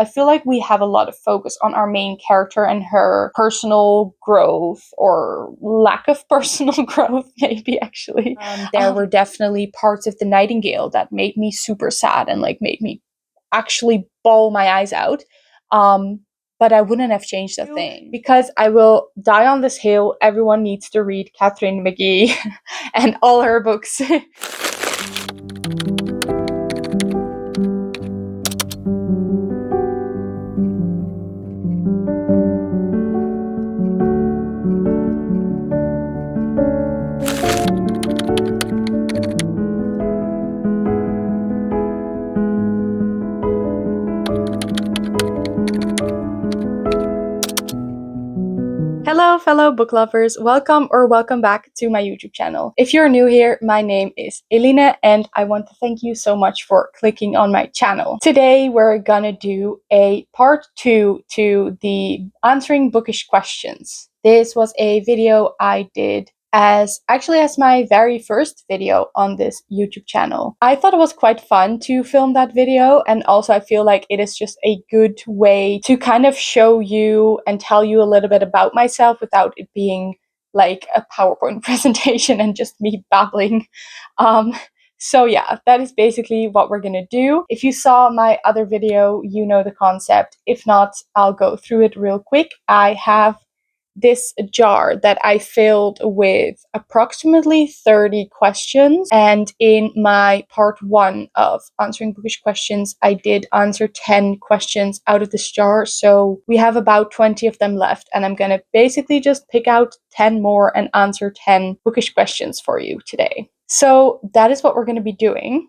I feel like we have a lot of focus on our main character and her personal growth, or lack of personal growth, maybe, actually. There were definitely parts of The Nightingale that made me super sad and like made me actually bawl my eyes out. But I wouldn't have changed a thing, because I will die on this hill. Everyone needs to read Catherine McGee and all her books. Hello, fellow book lovers. Welcome back to my YouTube channel. If you're new here, my name is Eline, and I want to thank you so much for clicking on my channel. Today, we're gonna do a part 2 to the answering bookish questions. This was a video I did as my very first video on this YouTube channel. I thought it was quite fun to film that video, and also I feel like it is just a good way to kind of show you and tell you a little bit about myself without it being like a PowerPoint presentation and just me babbling. So yeah, that is basically what we're gonna do. If you saw my other video, you know the concept. If not, I'll go through it real quick. I have this jar that I filled with approximately 30 questions, and in my part 1 of answering bookish questions, I did answer 10 questions out of this jar, so we have about 20 of them left, and I'm gonna basically just pick out 10 more and answer 10 bookish questions for you today. So that is what we're gonna be doing.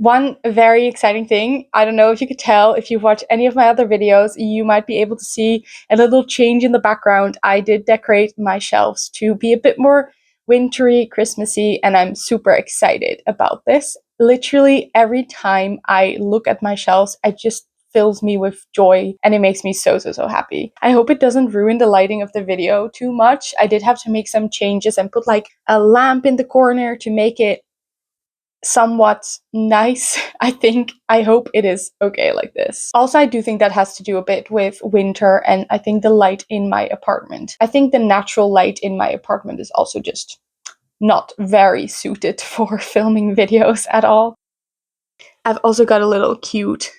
One very exciting thing, I don't know if you could tell, if you watch any of my other videos, you might be able to see a little change in the background. I did decorate my shelves to be a bit more wintry, Christmassy, and I'm super excited about this. Literally every time I look at my shelves, it just fills me with joy, and it makes me so happy. I hope it doesn't ruin the lighting of the video too much. I did have to make some changes and put like a lamp in the corner to make it somewhat nice. I hope it is okay like this. Also, I do think that has to do a bit with winter, and I think the light in my apartment. I think the natural light in my apartment is also just not very suited for filming videos at all. I've also got a little cute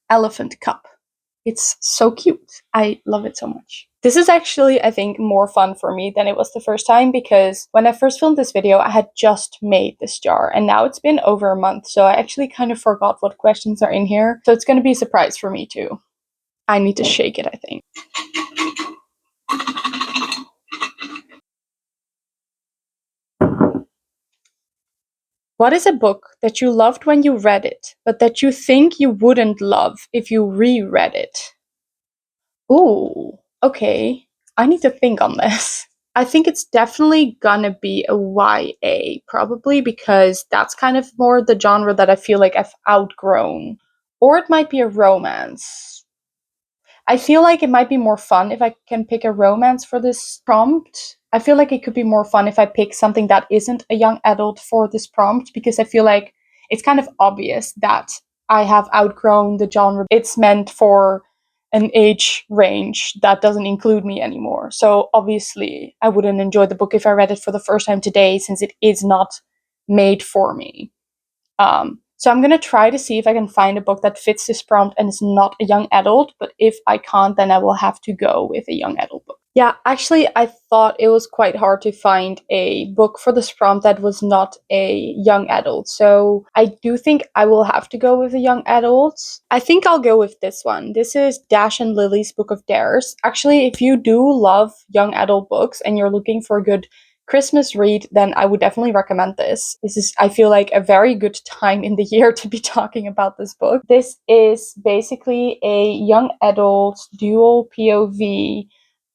elephant cup. It's so cute. I love it so much. This is actually, I think, more fun for me than it was the first time, because when I first filmed this video, I had just made this jar, and now it's been over a month, so I actually kind of forgot what questions are in here. So it's going to be a surprise for me too. I need to shake it, I think. What is a book that you loved when you read it, but that you think you wouldn't love if you reread it? Ooh, okay. I need to think on this. I think it's definitely gonna be a YA, probably, because that's kind of more the genre that I feel like I've outgrown. Or it might be a romance. I feel like it might be more fun if I can pick a romance for this prompt. I feel like it could be more fun if I pick something that isn't a young adult for this prompt, because I feel like it's kind of obvious that I have outgrown the genre. It's meant for an age range that doesn't include me anymore. So obviously, I wouldn't enjoy the book if I read it for the first time today, since it is not made for me. So I'm gonna try to see if I can find a book that fits this prompt and is not a young adult, but if I can't, then I will have to go with a young adult book. Yeah, actually, I thought it was quite hard to find a book for this prompt that was not a young adult, so I do think I will have to go with a young adult. I think I'll go with this one. This is Dash and Lily's Book of Dares. Actually, if you do love young adult books and you're looking for a good Christmas read, then I would definitely recommend this. This is, I feel like, a very good time in the year to be talking about this book. This is basically a young adult dual POV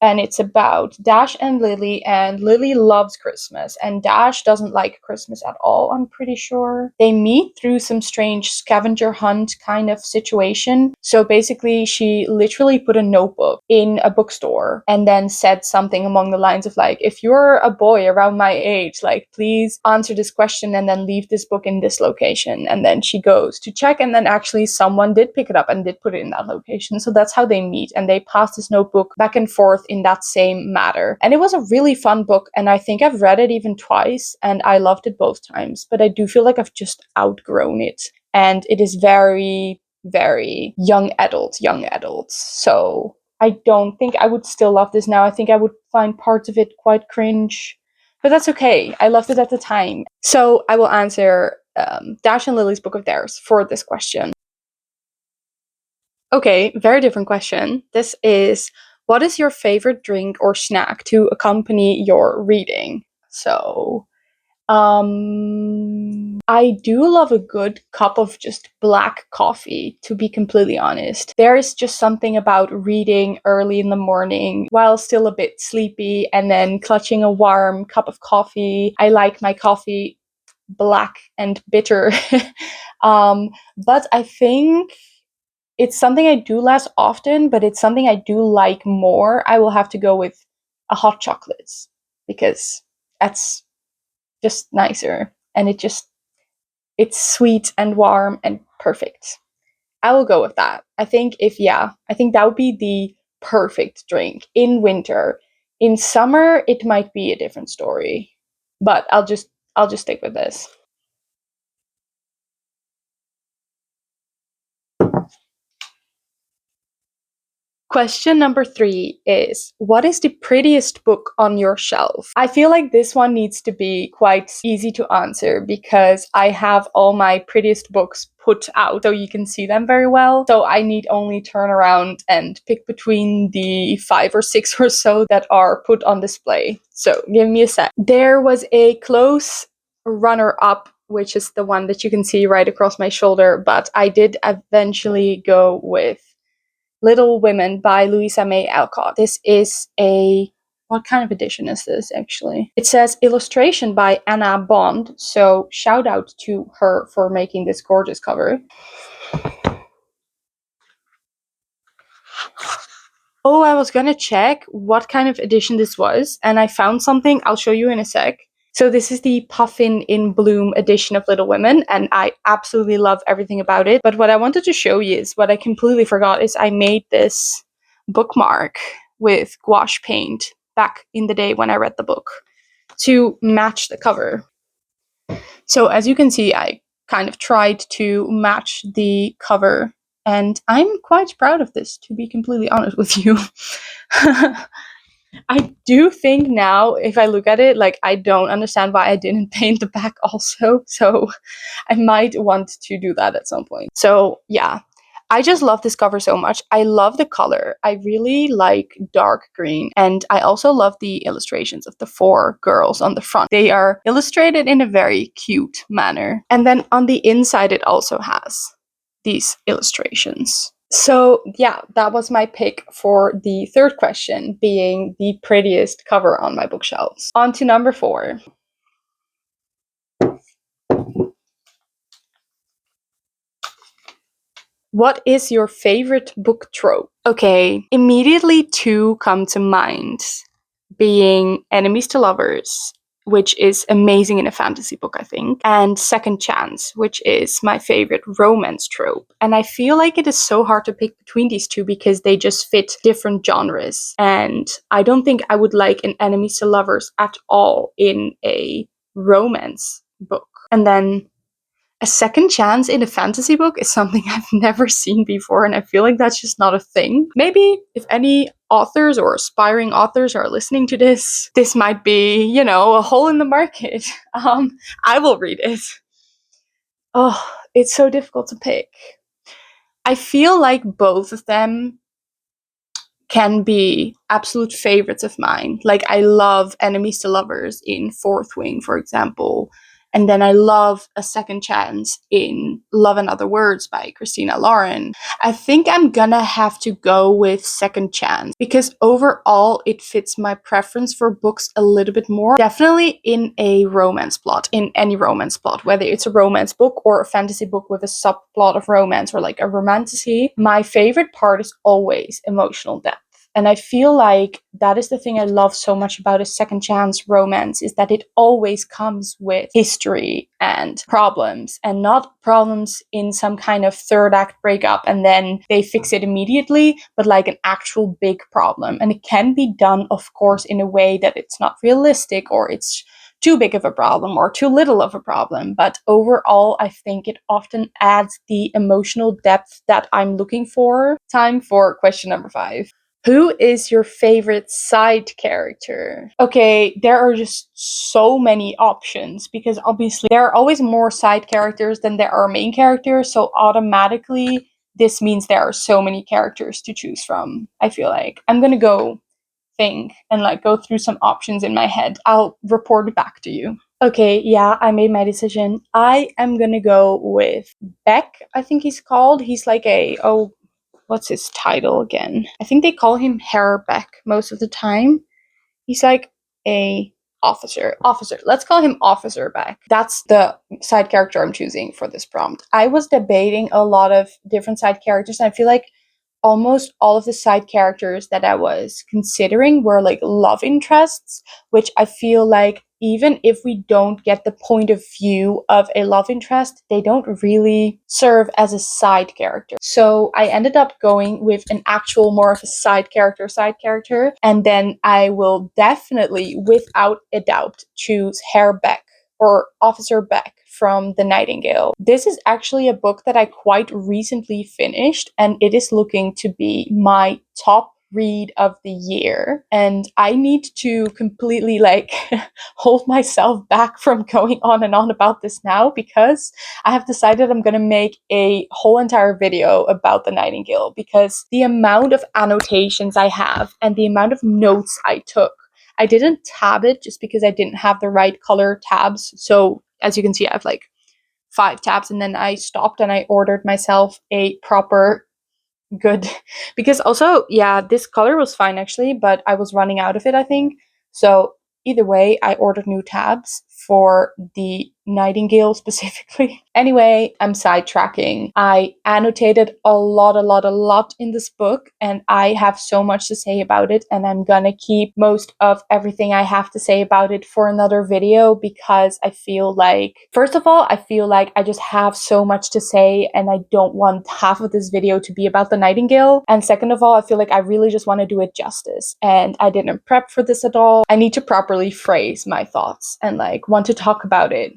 and it's about Dash and Lily, and Lily loves Christmas, and Dash doesn't like Christmas at all, I'm pretty sure. They meet through some strange scavenger hunt kind of situation. So basically, she literally put a notebook in a bookstore and then said something along the lines of like, if you're a boy around my age, like, please answer this question and then leave this book in this location. And then she goes to check, and then actually someone did pick it up and did put it in that location. So that's how they meet, and they pass this notebook back and forth in that same matter. And it was a really fun book, and I think I've read it even twice, and I loved it both times, but I do feel like I've just outgrown it. And it is very, very young adults. So I don't think I would still love this now. I think I would find parts of it quite cringe, but that's okay. I loved it at the time. So I will answer Dash and Lily's Book of Theirs for this question. Okay, very different question. This is, what is your favorite drink or snack to accompany your reading? So, I do love a good cup of just black coffee, to be completely honest. There is just something about reading early in the morning while still a bit sleepy and then clutching a warm cup of coffee. I like my coffee black and bitter. But I think it's something I do less often, but it's something I do like more. I will have to go with a hot chocolate because that's just nicer, and it's sweet and warm and perfect. I will go with that. I think that would be the perfect drink in winter. In summer it might be a different story. But I'll just stick with this. Question number 3 is, what is the prettiest book on your shelf? I feel like this one needs to be quite easy to answer because I have all my prettiest books put out so you can see them very well. So I need only turn around and pick between the 5 or 6 or so that are put on display. So give me a sec. There was a close runner up, which is the one that you can see right across my shoulder, but I did eventually go with Little Women by Louisa May Alcott. This is a, what kind of edition is this actually? It says illustration by Anna Bond, so shout out to her for making this gorgeous cover. Oh, I was gonna check what kind of edition this was, and I found something. I'll show you in a sec. So this is the Puffin in Bloom edition of Little Women, and I absolutely love everything about it. But what I wanted to show you is what I completely forgot is I made this bookmark with gouache paint back in the day when I read the book to match the cover. So as you can see, I kind of tried to match the cover, and I'm quite proud of this, to be completely honest with you. I do think now, if I look at it, like, I don't understand why I didn't paint the back also, so I might want to do that at some point. So yeah, I just love this cover so much. I love the color. I really like dark green, and I also love the illustrations of the 4 girls on the front. They are illustrated in a very cute manner. And then on the inside it also has these illustrations. So yeah, that was my pick for the third question, being the prettiest cover on my bookshelves. On to number 4. What is your favorite book trope? Okay, immediately 2 come to mind, being enemies to lovers, which is amazing in a fantasy book, I think, and second chance, which is my favorite romance trope. And I feel like it is so hard to pick between these 2 because they just fit different genres. And I don't think I would like an enemies to lovers at all in a romance book. And then a second chance in a fantasy book is something I've never seen before, and I feel like that's just not a thing. Maybe if any authors or aspiring authors are listening to this, this might be, a hole in the market. I will read it. Oh, it's so difficult to pick. I feel like both of them can be absolute favorites of mine. Like, I love enemies to lovers in Fourth Wing, for example. And then I love A Second Chance in Love and Other Words by Christina Lauren. I think I'm gonna have to go with Second Chance because overall it fits my preference for books a little bit more. Definitely in a romance plot, in any romance plot, whether it's a romance book or a fantasy book with a subplot of romance or like a romantasy. My favorite part is always emotional depth. And I feel like that is the thing I love so much about a second chance romance is that it always comes with history and problems, and not problems in some kind of third act breakup and then they fix it immediately, but like an actual big problem. And it can be done, of course, in a way that it's not realistic or it's too big of a problem or too little of a problem. But overall, I think it often adds the emotional depth that I'm looking for. Time for question number 5. Who is your favorite side character? Okay, there are just so many options because obviously there are always more side characters than there are main characters, so automatically this means there are so many characters to choose from. I feel like I'm gonna go think and like go through some options in my head. I'll report back to you. Okay, yeah, I made my decision. I am gonna go with Beck, I think he's called. He's like what's his title again? I think they call him Herr Beck most of the time. He's like a officer. Officer. Let's call him Officer Beck. That's the side character I'm choosing for this prompt. I was debating a lot of different side characters, and I feel like almost all of the side characters that I was considering were like love interests, which I feel like even if we don't get the point of view of a love interest, they don't really serve as a side character. So I ended up going with an actual more of a side character, and then I will definitely, without a doubt, choose Herr Beck or Officer Beck from The Nightingale. This is actually a book that I quite recently finished, and it is looking to be my top read of the year. And I need to completely like hold myself back from going on and on about this now because I have decided I'm gonna make a whole entire video about The Nightingale because the amount of annotations I have and the amount of notes I took. I didn't tab it just because I didn't have the right color tabs. So as you can see, I have like 5 tabs, and then I stopped and I ordered myself a proper good because also, yeah, this color was fine actually, but I was running out of it, I think. So either way, I ordered new tabs for the Nightingale specifically. Anyway, I'm sidetracking. I annotated a lot in this book, and I have so much to say about it, and I'm gonna keep most of everything I have to say about it for another video because I feel like, first of all, I feel like I just have so much to say and I don't want half of this video to be about the Nightingale. And second of all, I feel like I really just want to do it justice, and I didn't prep for this at all. I need to properly phrase my thoughts and like want to talk about it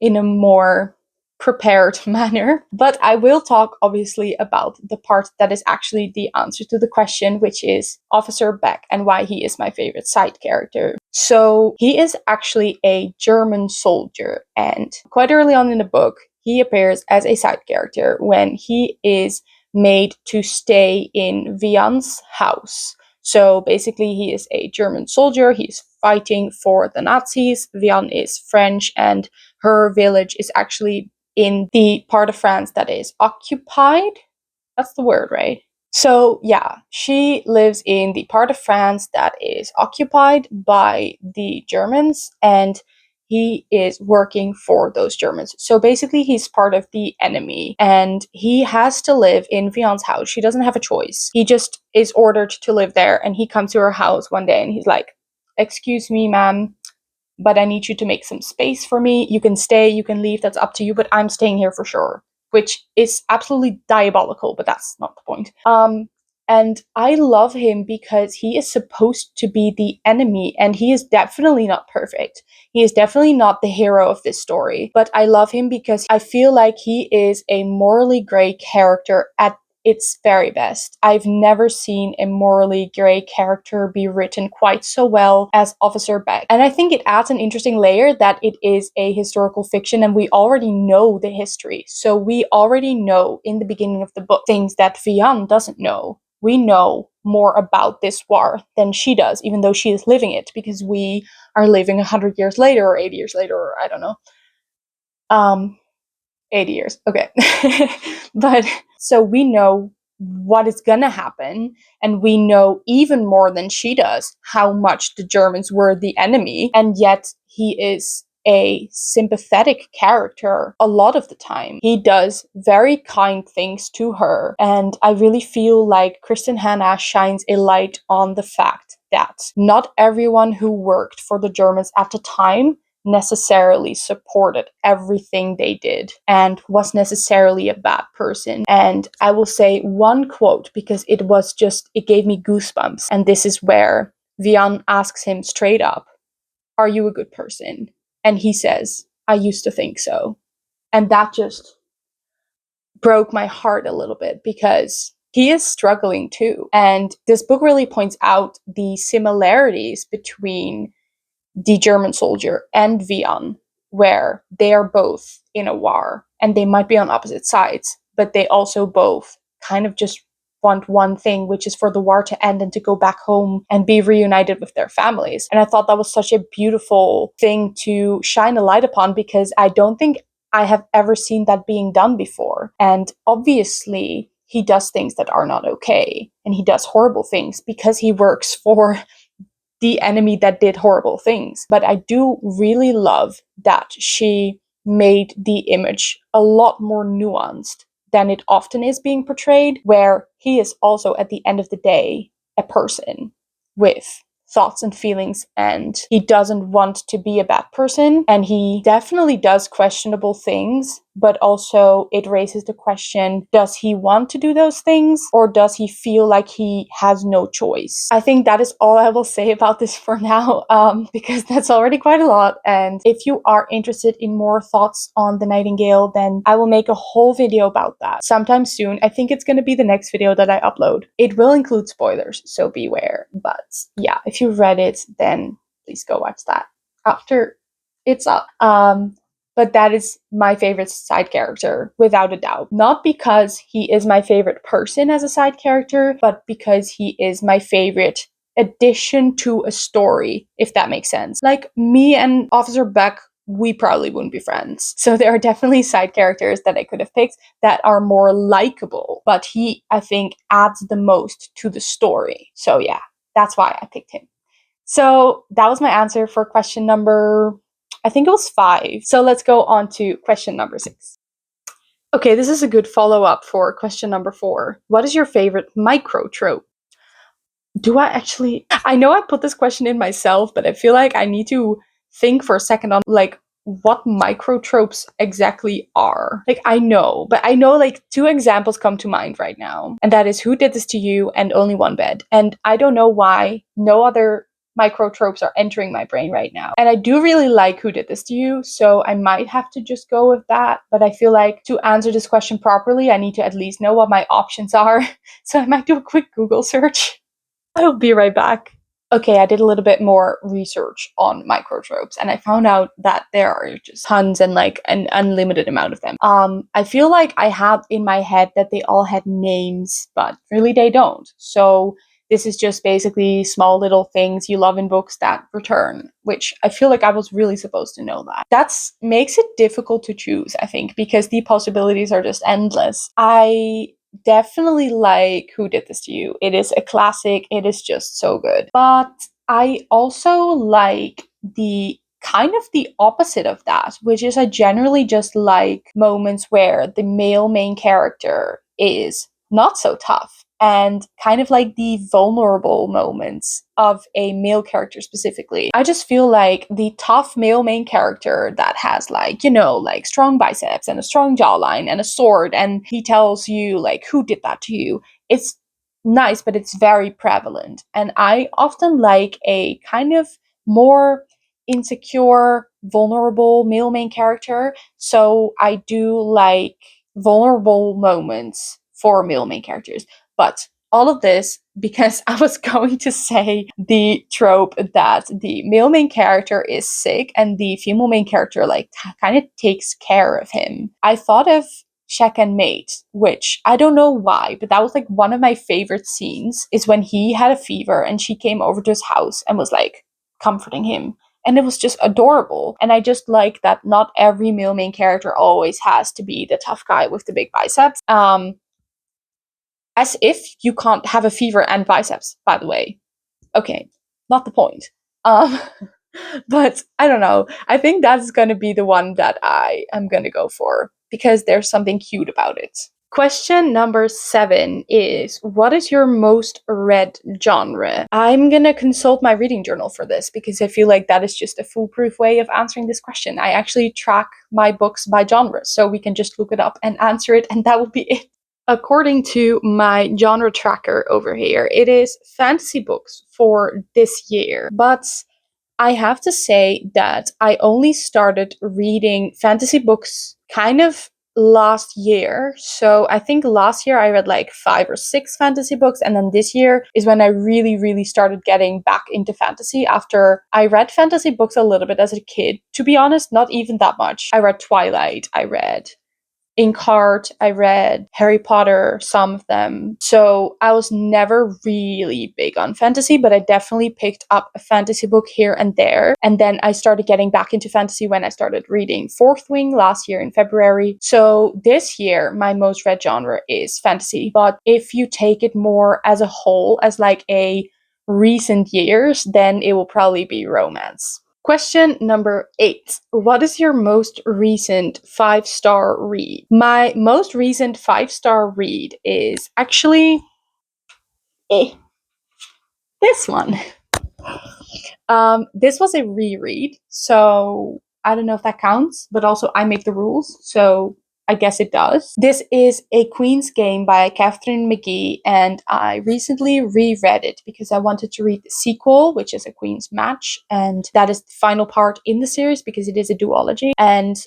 in a more prepared manner. But I will talk obviously about the part that is actually the answer to the question, which is Officer Beck and why he is my favorite side character. So he is actually a German soldier, and quite early on in the book, he appears as a side character when he is made to stay in Vian's house. So basically, he is a German soldier. He's fighting for the Nazis. Vian is French, and her village is actually in the part of France that is occupied. That's the word, right? So, yeah, she lives in the part of France that is occupied by the Germans, and he is working for those Germans. So basically, he's part of the enemy, and he has to live in Vian's house. She doesn't have a choice. He just is ordered to live there, and he comes to her house one day and he's like, "Excuse me, ma'am, but I need you to make some space for me. You can stay, you can leave, that's up to you, but I'm staying here for sure." Which is absolutely diabolical, but that's not the point. And I love him because he is supposed to be the enemy, and he is definitely not perfect. He is definitely not the hero of this story, but I love him because I feel like he is a morally gray character at its very best. I've never seen a morally gray character be written quite so well as Officer Beck. And I think it adds an interesting layer that it is a historical fiction and we already know the history. So we already know in the beginning of the book things that Vian doesn't know. We know more about this war than she does, even though she is living it, because we are living 100 years later or 80 years later, or I don't know. Um, 80 years. Okay. But so we know what is gonna happen, and we know even more than she does how much the Germans were the enemy, and yet he is a sympathetic character a lot of the time. He does very kind things to her, and I really feel like Kristen Hanna shines a light on the fact that not everyone who worked for the Germans at the time necessarily supported everything they did and was necessarily a bad person. And I will say one quote because it gave me goosebumps. And this is where Vian asks him straight up, "Are you a good person?" And he says, "I used to think so." And that just broke my heart a little bit because he is struggling too. And this book really points out the similarities between the German soldier and Vian, where they are both in a war and they might be on opposite sides, but they also both kind of just want one thing, which is for the war to end and to go back home and be reunited with their families. And I thought that was such a beautiful thing to shine a light upon because I don't think I have ever seen that being done before. And obviously, he does things that are not okay and he does horrible things because he works for the enemy that did horrible things. But I do really love that she made the image a lot more nuanced than it often is being portrayed, where he is also, at the end of the day, a person with thoughts and feelings, and he doesn't want to be a bad person, and he definitely does questionable things, but also it raises the question, does he want to do those things, or does he feel like he has no choice? I think that is all I will say about this for now, because that's already quite a lot, and if you are interested in more thoughts on The Nightingale, then I will make a whole video about that sometime soon. I think it's going to be the next video that I upload. It will include spoilers, so beware, but yeah, if you read it, then please go watch that after it's up. But that is my favorite side character, without a doubt. Not because he is my favorite person as a side character, but because he is my favorite addition to a story, if that makes sense. Like, me and Officer Beck, we probably wouldn't be friends. So there are definitely side characters that I could have picked that are more likable, but he, I think, adds the most to the story. So yeah, that's why I picked him. So that was my answer for question number, I think it was 5. So let's go on to question number 6. Okay, this is a good follow-up for question number 4. What is your favorite micro trope? Do I actually... I know I put this question in myself, but I feel like I need to think for a second on, like, what micro tropes exactly are. Like, I know, but I know, like, 2 examples come to mind right now. And that is Who Did This to You and Only One Bed. And I don't know why no other micro tropes are entering my brain right now. And I do really like Who Did This to You, so I might have to just go with that. But I feel like to answer this question properly, I need to at least know what my options are. So I might do a quick Google search. I'll be right back. Okay, I did a little bit more research on microtropes, and I found out that there are just tons and like an unlimited amount of them. I feel like I had in my head that they all had names, but really they don't. So this is just basically small little things you love in books that return, which I feel like I was really supposed to know that. That makes it difficult to choose, I think, because the possibilities are just endless. I definitely like Who Did This to You. It is a classic. It is just so good. But I also like the kind of the opposite of that, which is I generally just like moments where the male main character is not so tough and kind of like the vulnerable moments of a male character specifically. I just feel like the tough male main character that has like, you know, like strong biceps and a strong jawline and a sword, and he tells you like who did that to you. It's nice, but it's very prevalent. And I often like a kind of more insecure, vulnerable male main character. So I do like vulnerable moments for male main characters. But all of this because I was going to say the trope that the male main character is sick and the female main character like kind of takes care of him. I thought of Check and Mate, which I don't know why, but that was like one of my favorite scenes is when he had a fever and she came over to his house and was like comforting him. and it was just adorable. And I just like that not every male main character always has to be the tough guy with the big biceps. As if you can't have a fever and biceps, by the way. Okay, not the point. Um, but I don't know. I think that's gonna be the one that I am gonna go for because there's something cute about it. Question number 7 is, what is your most read genre? I'm gonna consult my reading journal for this because I feel like that is just a foolproof way of answering this question. I actually track my books by genre, so we can just look it up and answer it, and that will be it. According to my genre tracker over here, it is fantasy books for this year. But I have to say that I only started reading fantasy books kind of last year. So I think last year I read like 5 or 6 fantasy books. And then this year is when I really, really started getting back into fantasy after I read fantasy books a little bit as a kid. To be honest, not even that much. I read Twilight, I read Inkheart, I read Harry Potter, some of them. So I was never really big on fantasy, but I definitely picked up a fantasy book here and there. And then I started getting back into fantasy when I started reading Fourth Wing last year in February. So this year, my most read genre is fantasy. But if you take it more as a whole, as like a recent years, then it will probably be romance. Question number 8. What is your most recent 5-star read? My most recent 5-star read is actually this one. This was a reread, so I don't know if that counts, but also I make the rules, so I guess it does. This is A Queen's Game by Catherine McGee, and I recently reread it because I wanted to read the sequel, which is A Queen's Match, and that is the final part in the series because it is a duology. And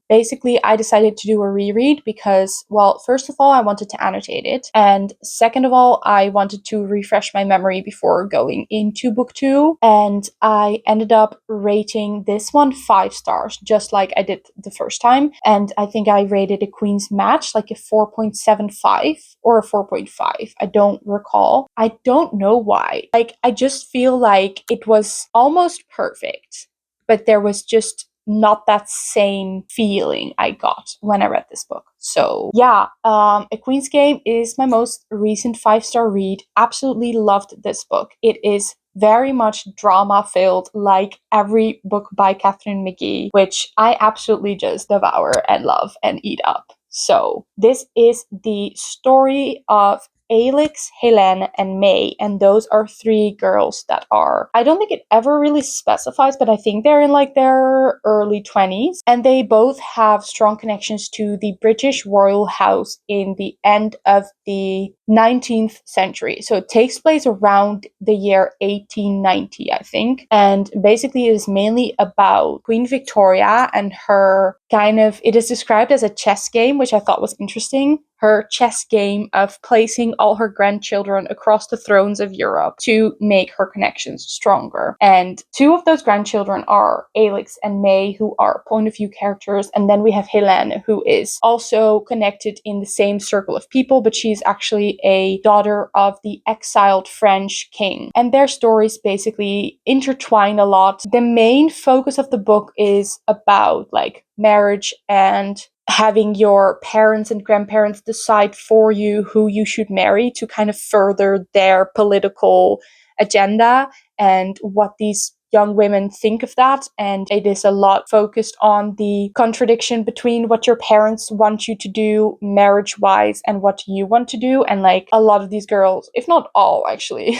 basically, I decided to do a reread because, well, first of all, I wanted to annotate it, and second of all, I wanted to refresh my memory before going into book 2, and I ended up rating this one 5 stars, just like I did the first time, and I think I rated A Queen's Match like a 4.75 or a 4.5. I don't recall. I don't know why. Like, I just feel like it was almost perfect, but there was just not that same feeling I got when I read this book. So yeah, A Queen's Game is my most recent 5-star read. Absolutely loved this book. It is very much drama filled, like every book by Catherine McGee, which I absolutely just devour and love and eat up. So this is the story of Alex, Helene, and May, and those are 3 girls that are, I don't think it ever really specifies, but I think they're in like their early 20s, and they both have strong connections to the British royal house in the end of the 19th century. So it takes place around the year 1890, I think, and basically it is mainly about Queen Victoria and her kind of, it is described as a chess game, which I thought was interesting. Her chess game of placing all her grandchildren across the thrones of Europe to make her connections stronger. And 2 of those grandchildren are Alex and May, who are point of view characters. And then we have Helene, who is also connected in the same circle of people, but she's actually a daughter of the exiled French king. And their stories basically intertwine a lot. The main focus of the book is about like marriage and having your parents and grandparents decide for you who you should marry to kind of further their political agenda and what these young women think of that. And it is a lot focused on the contradiction between what your parents want you to do marriage wise and what you want to do. And like a lot of these girls, if not all actually,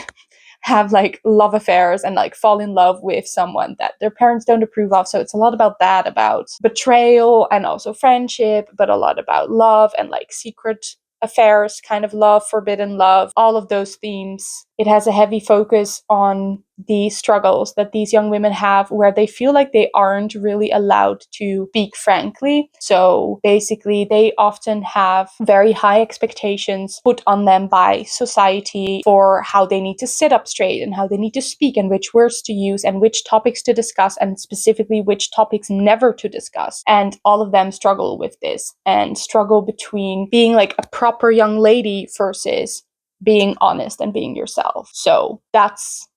have like love affairs and like fall in love with someone that their parents don't approve of. So it's a lot about that, about betrayal and also friendship, but a lot about love and like secret affairs, kind of love, forbidden love, all of those themes. It has a heavy focus on the struggles that these young women have where they feel like they aren't really allowed to speak frankly. So basically, they often have very high expectations put on them by society for how they need to sit up straight and how they need to speak and which words to use and which topics to discuss and specifically which topics never to discuss. And all of them struggle with this and struggle between being like a proper young lady versus being honest and being yourself. So that's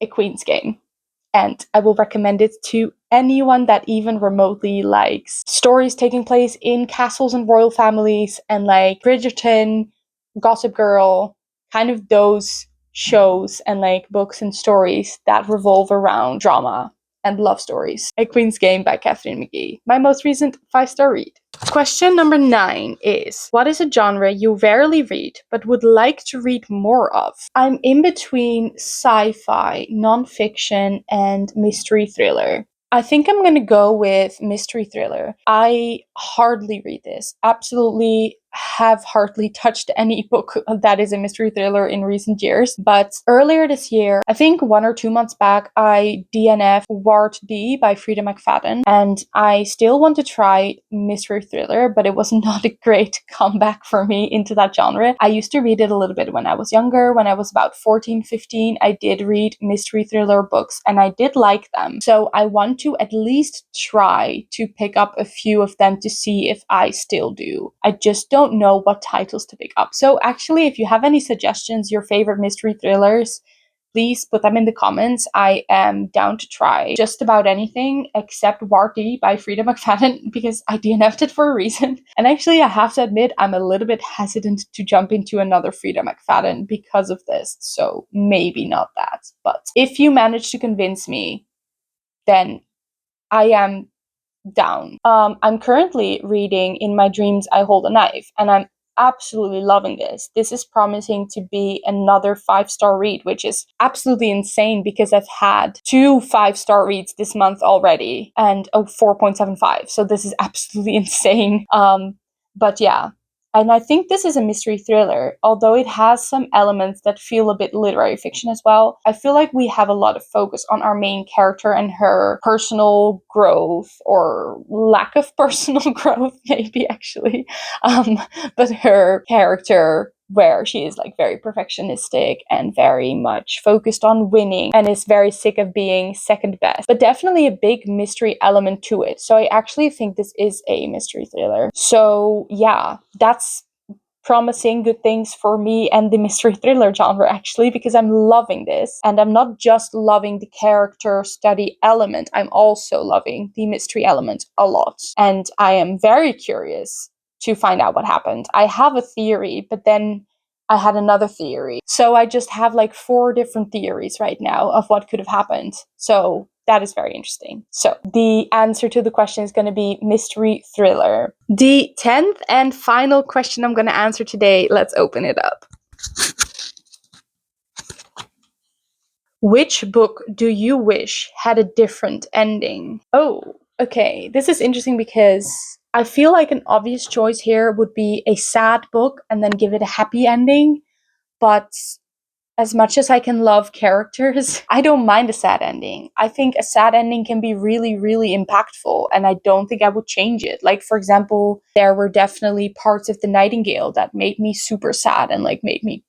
A Queen's Game. and I will recommend it to anyone that even remotely likes stories taking place in castles and royal families and like Bridgerton, Gossip Girl, kind of those shows and like books and stories that revolve around drama and love stories. A Queen's Game by Catherine McGee, my most recent 5-star read. Question number 9 is, what is a genre you rarely read but would like to read more of? I'm in between sci-fi, non-fiction, and mystery thriller. I think I'm going to go with mystery thriller. I hardly read this. Absolutely have hardly touched any book that is a mystery thriller in recent years. But earlier this year, I think 1 or 2 months back, I DNF Ward D by Frida McFadden. And I still want to try mystery thriller, but it was not a great comeback for me into that genre. I used to read it a little bit when I was younger. When I was about 14, 15, I did read mystery thriller books and I did like them. So I want to at least try to pick up a few of them to see if I still do. I just don't know what titles to pick up. So actually, if you have any suggestions, your favorite mystery thrillers, please put them in the comments. I am down to try just about anything except Warty by Frida McFadden because I DNF'd it for a reason. And actually, I have to admit, I'm a little bit hesitant to jump into another Frida McFadden because of this. So maybe not that. But if you manage to convince me, then I am down. I'm currently reading In My Dreams I Hold a Knife, and I'm absolutely loving this. This is promising to be another 5-star read, which is absolutely insane because I've had 2 5-star reads this month already and 4.75. So this is absolutely insane. But yeah. And I think this is a mystery thriller, although it has some elements that feel a bit literary fiction as well. I feel like we have a lot of focus on our main character and her personal growth, or lack of personal growth, maybe actually. But her character, where she is like very perfectionistic and very much focused on winning and is very sick of being second best, but definitely a big mystery element to it. So I actually think this is a mystery thriller. So yeah, that's promising good things for me and the mystery thriller genre actually, because I'm loving this. And I'm not just loving the character study element, I'm also loving the mystery element a lot. And I am very curious to find out what happened. I have a theory, but then I had another theory. So I just have like 4 different theories right now of what could have happened. So that is very interesting. So the answer to the question is going to be mystery thriller. The 10th and final question I'm going to answer today, let's open it up. Which book do you wish had a different ending? Oh, okay. This is interesting because I feel like an obvious choice here would be a sad book and then give it a happy ending. But as much as I can love characters, I don't mind a sad ending. I think a sad ending can be really, really impactful, and I don't think I would change it. Like, for example, there were definitely parts of The Nightingale that made me super sad and like made me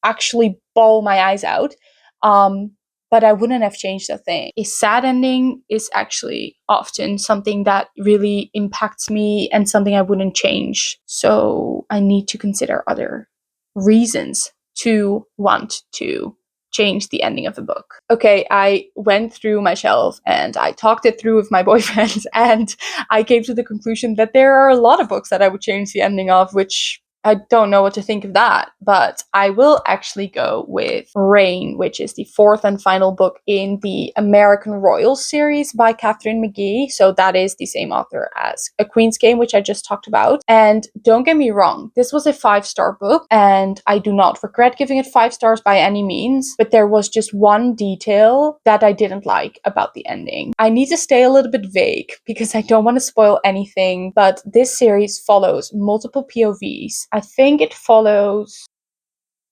actually bawl my eyes out. But I wouldn't have changed a thing. A sad ending is actually often something that really impacts me and something I wouldn't change. So I need to consider other reasons to want to change the ending of the book. Okay, I went through my shelf and I talked it through with my boyfriend, and I came to the conclusion that there are a lot of books that I would change the ending of, which I don't know what to think of that, but I will actually go with Rain, which is the 4th and final book in the American Royals series by Catherine McGee. So that is the same author as A Queen's Game, which I just talked about. And don't get me wrong, this was a 5-star book, and I do not regret giving it 5 stars by any means, but there was just one detail that I didn't like about the ending. I need to stay a little bit vague because I don't want to spoil anything, but this series follows multiple POVs. I think it follows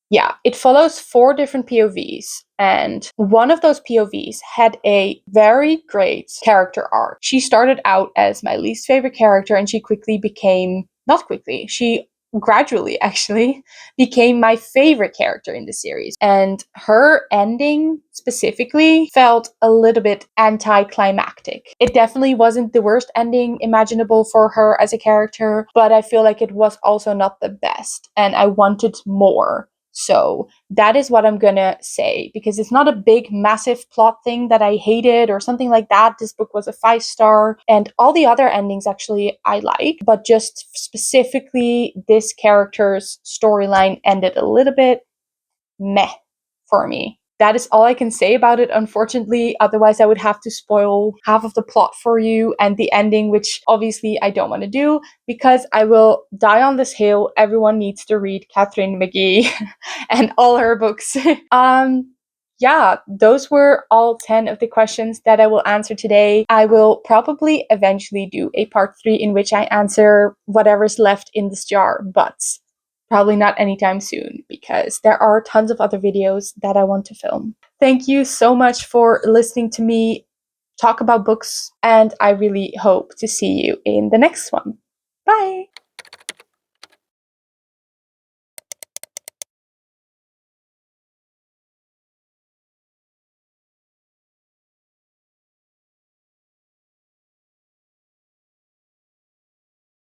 4 different POVs, and one of those POVs had a very great character arc. She started out as my least favorite character, and she gradually actually became my favorite character in the series. And her ending specifically felt a little bit anticlimactic. It definitely wasn't the worst ending imaginable for her as a character, but I feel like it was also not the best, and I wanted more. So that is what I'm gonna say, because it's not a big, massive plot thing that I hated or something like that. This book was a 5-star, and all the other endings actually I like, but just specifically this character's storyline ended a little bit meh for me. That is all I can say about it, unfortunately. Otherwise, I would have to spoil half of the plot for you and the ending, which obviously I don't want to do because I will die on this hill. Everyone needs to read Catherine McGee and all her books. Yeah, those were all 10 of the questions that I will answer today. I will probably eventually do a part 3 in which I answer whatever's left in this jar, but probably not anytime soon because there are tons of other videos that I want to film. Thank you so much for listening to me talk about books, and I really hope to see you in the next one. Bye!